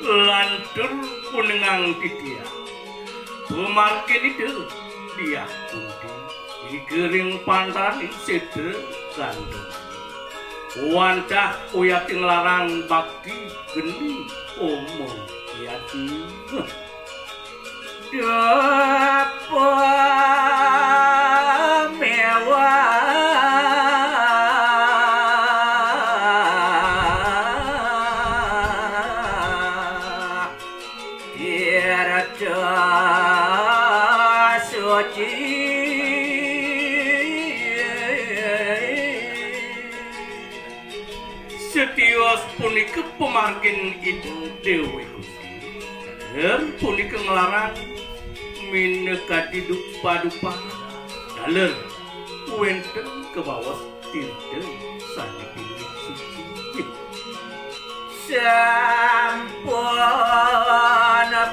Lantur punengang dia. Pemarkin itu dia kundi dikering pantaran sedre gandum. Wandah uyati ngelarang bakti geni omong yati. Dapa mewah tiada suci setiwas punika pemargin itu Dewi Gusti dan punika ngelarang mineka diduk padupa daler wenten ke bawah tirde sani pilih suci sampun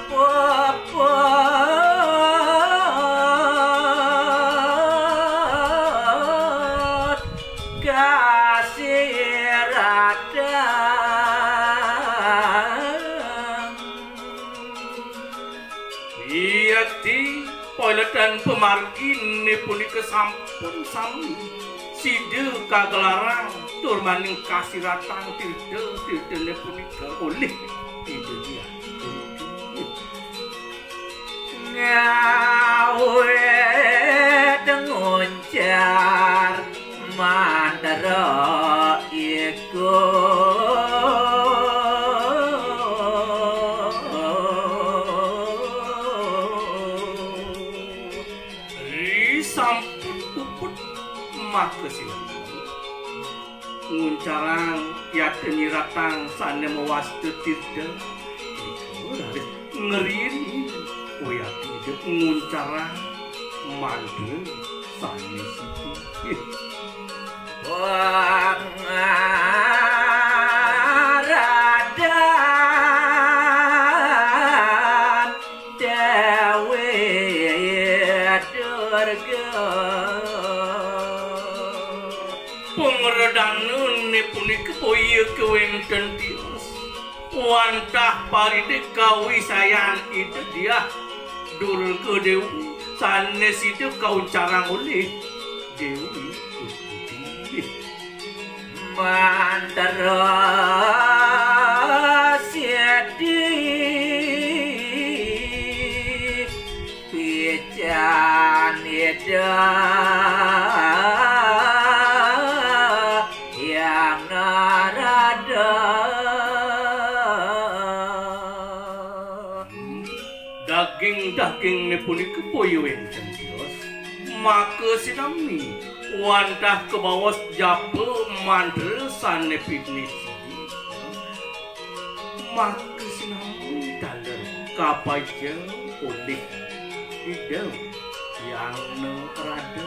popot kasih radang yati poilet dan pemargin punika sampun sami side kagelaran tur maning kasiratan tirde punika oleh itu dia ngawe dengoncar mandara iku sampun puput makasilan nguncarang yakin nyiratang sana mewastu tirda ngerini uyati hidup nguncarang mandu sana situ wangaradan dewe pengredanun punika poye kewenten tios wantah paride kawisayan itu dia dur ke dewi sanes itu kau carang oleh dewi mandara siadi pijan yang narada daging punika poyo enten tios maka sinami wantah ke bawah jape mandre sane piknik maka sinami daler kapaja oleh hidup yang nerada